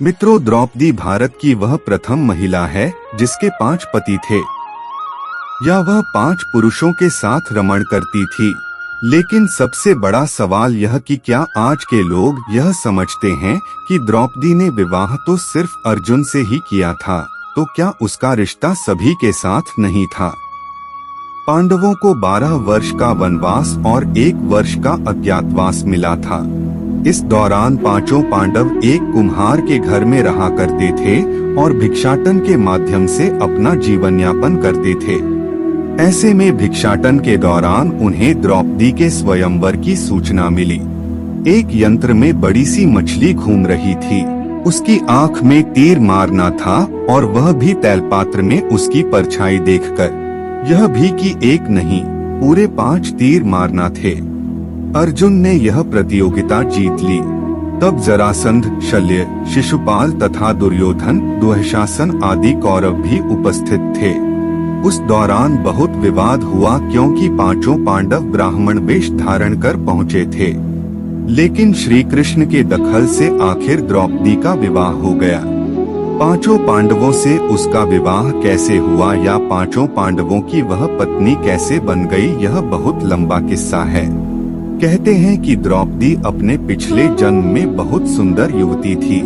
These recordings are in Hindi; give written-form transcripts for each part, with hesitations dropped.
मित्रों, द्रौपदी भारत की वह प्रथम महिला है जिसके 5 पति थे, या वह 5 पुरुषों के साथ रमण करती थी। लेकिन सबसे बड़ा सवाल यह कि क्या आज के लोग यह समझते हैं कि द्रौपदी ने विवाह तो सिर्फ अर्जुन से ही किया था, तो क्या उसका रिश्ता सभी के साथ नहीं था? पांडवों को 12 वर्ष का वनवास और 1 वर्ष का अज्ञातवास मिला था। इस दौरान 5 पांडव एक कुम्हार के घर में रहा करते थे और भिक्षाटन के माध्यम से अपना जीवन यापन करते थे। ऐसे में भिक्षाटन के दौरान उन्हें द्रौपदी के स्वयंवर की सूचना मिली। एक यंत्र में बड़ी सी मछली घूम रही थी। उसकी आंख में तीर मारना था और वह भी तैलपात्र में उसकी परछाई देखकर। यह भी कि एक नहीं, पूरे 5 तीर मारना थे। अर्जुन ने यह प्रतियोगिता जीत ली। तब जरासंध, शल्य, शिशुपाल तथा दुर्योधन, दुःशासन आदि कौरव भी उपस्थित थे। उस दौरान बहुत विवाद हुआ क्योंकि 5 पांडव ब्राह्मण वेश धारण कर पहुँचे थे। लेकिन श्री कृष्ण के दखल से आखिर द्रौपदी का विवाह हो गया। 5 पांडवों से उसका विवाह कैसे हुआ या 5 पांडवों की वह पत्नी कैसे बन गई, यह बहुत लंबा किस्सा है। कहते हैं कि द्रौपदी अपने पिछले जन्म में बहुत सुंदर युवती थी।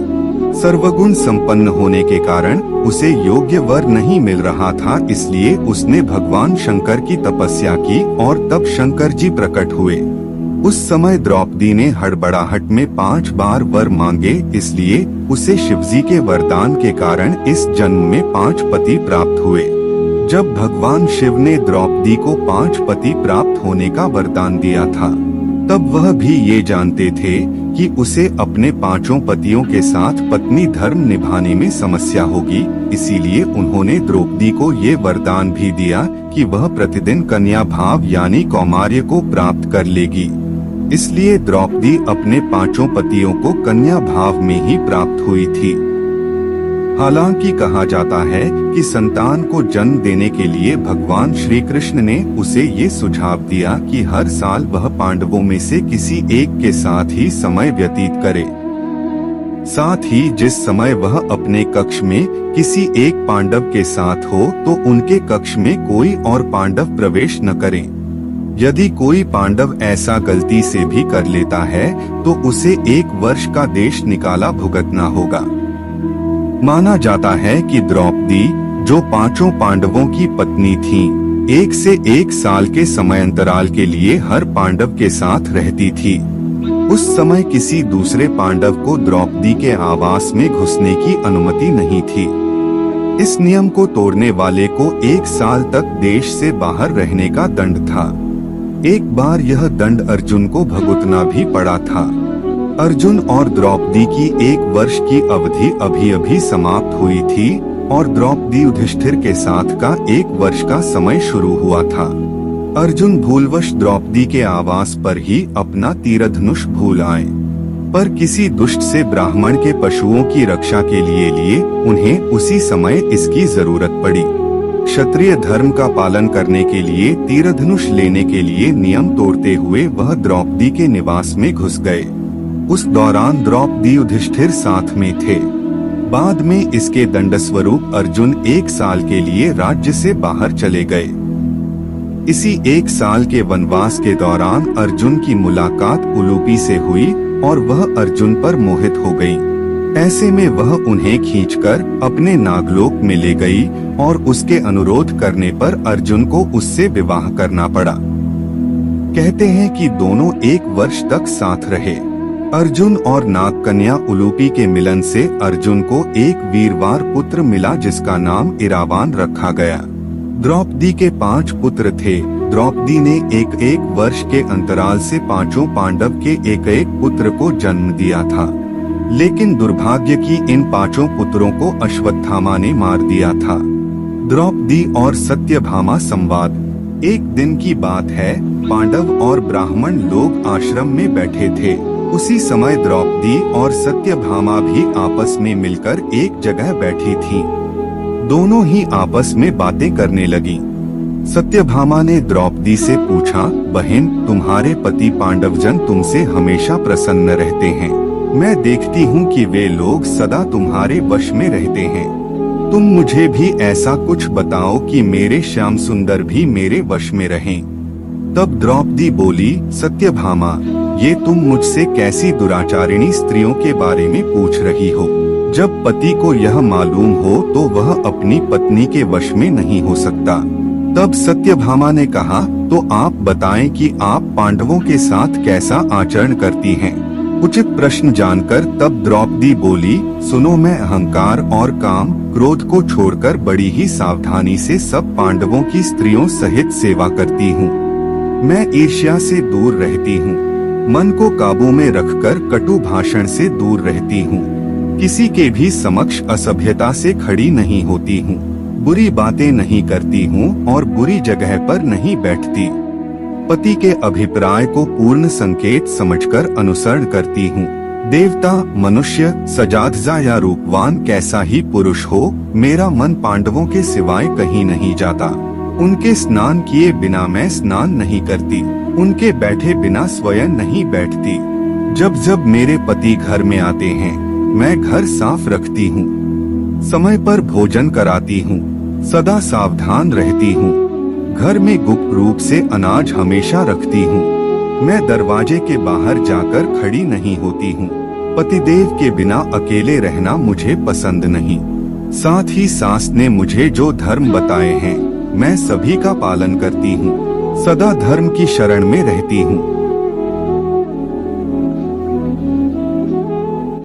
सर्वगुण संपन्न होने के कारण उसे योग्य वर नहीं मिल रहा था, इसलिए उसने भगवान शंकर की तपस्या की और तब शंकर जी प्रकट हुए। उस समय द्रौपदी ने हड़बड़ाहट में 5 बार वर मांगे, इसलिए उसे शिवजी के वरदान के कारण इस जन्म में 5 पति प्राप्त हुए। जब भगवान शिव ने द्रौपदी को 5 पति प्राप्त होने का वरदान दिया था, तब वह भी ये जानते थे कि उसे अपने 5 पतियों के साथ पत्नी धर्म निभाने में समस्या होगी। इसीलिए उन्होंने द्रौपदी को ये वरदान भी दिया कि वह प्रतिदिन कन्या भाव यानी कौमार्य को प्राप्त कर लेगी। इसलिए द्रौपदी अपने 5 पतियों को कन्या भाव में ही प्राप्त हुई थी। हालांकि कहा जाता है कि संतान को जन्म देने के लिए भगवान श्री कृष्ण ने उसे ये सुझाव दिया कि हर साल वह पांडवों में से किसी एक के साथ ही समय व्यतीत करे। साथ ही जिस समय वह अपने कक्ष में किसी एक पांडव के साथ हो तो उनके कक्ष में कोई और पांडव प्रवेश न करे। यदि कोई पांडव ऐसा गलती से भी कर लेता है तो उसे 1 वर्ष का देश निकाला भुगतना होगा। माना जाता है कि द्रौपदी, जो 5 पांडवों की पत्नी थी, 1 से 1 साल के समयांतराल के लिए हर पांडव के साथ रहती थी। उस समय किसी दूसरे पांडव को द्रौपदी के आवास में घुसने की अनुमति नहीं थी। इस नियम को तोड़ने वाले को 1 साल तक देश से बाहर रहने का दंड था। एक बार यह दंड अर्जुन को भुगतना भी पड़ा था। अर्जुन और द्रौपदी की 1 वर्ष की अवधि अभी समाप्त हुई थी और द्रौपदी युधिष्ठिर के साथ का 1 वर्ष का समय शुरू हुआ था। अर्जुन भूलवश द्रौपदी के आवास पर ही अपना तीरधनुष भूल आए, पर किसी दुष्ट से ब्राह्मण के पशुओं की रक्षा के लिए उन्हें उसी समय इसकी जरूरत पड़ी। क्षत्रिय धर्म का पालन करने के लिए तीरधनुष लेने के लिए नियम तोड़ते हुए वह द्रौपदी के निवास में घुस गए। उस दौरान द्रौपदी युधिष्ठिर साथ में थे। बाद में इसके दंडस्वरूप अर्जुन 1 साल के लिए राज्य से बाहर चले गए। इसी 1 साल के वनवास के दौरान अर्जुन की मुलाकात उलूपी से हुई और वह अर्जुन पर मोहित हो गई। ऐसे में वह उन्हें खींचकर अपने नागलोक में ले गई और उसके अनुरोध करने पर अर्जुन को उससे विवाह करना पड़ा। कहते हैं कि दोनों 1 वर्ष तक साथ रहे। अर्जुन और नाग कन्या उलूपी के मिलन से अर्जुन को एक वीरवार पुत्र मिला जिसका नाम इरावान रखा गया। द्रौपदी के 5 पुत्र थे। द्रौपदी ने 1 वर्ष के अंतराल से 5 पांडव के 1 पुत्र को जन्म दिया था। लेकिन दुर्भाग्य की इन 5 पुत्रों को अश्वत्थामा ने मार दिया था। द्रौपदी और सत्यभामा संवाद। एक दिन की बात है, पांडव और ब्राह्मण लोग आश्रम में बैठे थे। उसी समय द्रौपदी और सत्यभामा भी आपस में मिलकर एक जगह बैठी थीं। दोनों ही आपस में बातें करने लगीं। सत्यभामा ने द्रौपदी से पूछा, बहन, तुम्हारे पति पांडवजन तुमसे हमेशा प्रसन्न रहते हैं, मैं देखती हूँ कि वे लोग सदा तुम्हारे वश में रहते हैं। तुम मुझे भी ऐसा कुछ बताओ कि मेरे श्याम सुंदर भी मेरे वश में रहें। तब द्रौपदी बोली, सत्यभामा, ये तुम मुझसे कैसी दुराचारिणी स्त्रियों के बारे में पूछ रही हो? जब पति को यह मालूम हो तो वह अपनी पत्नी के वश में नहीं हो सकता। तब सत्यभामा ने कहा, तो आप बताएं कि आप पांडवों के साथ कैसा आचरण करती हैं? उचित प्रश्न जानकर तब द्रौपदी बोली, सुनो, मैं अहंकार और काम क्रोध को छोड़कर बड़ी ही सावधानी से सब पांडवों की स्त्रियों सहित सेवा करती हूँ। मैं ईर्ष्या से दूर रहती हूँ, मन को काबू में रखकर कटु भाषण से दूर रहती हूँ, किसी के भी समक्ष असभ्यता से खड़ी नहीं होती हूँ, बुरी बातें नहीं करती हूँ और बुरी जगह पर नहीं बैठती। पति के अभिप्राय को पूर्ण संकेत समझकर अनुसरण करती हूँ। देवता, मनुष्य, सजाधजा या रूपवान कैसा ही पुरुष हो, मेरा मन पांडवों के सिवाय कहीं नहीं जाता। उनके स्नान किए बिना मैं स्नान नहीं करती, उनके बैठे बिना स्वयं नहीं बैठती। जब जब मेरे पति घर में आते हैं, मैं घर साफ रखती हूँ, समय पर भोजन कराती हूँ, सदा सावधान रहती हूँ, घर में गुप्त रूप से अनाज हमेशा रखती हूँ। मैं दरवाजे के बाहर जाकर खड़ी नहीं होती हूँ। पतिदेव के बिना अकेले रहना मुझे पसंद नहीं। साथ ही सास ने मुझे जो धर्म बताए हैं, मैं सभी का पालन करती हूँ, सदा धर्म की शरण में रहती हूँ।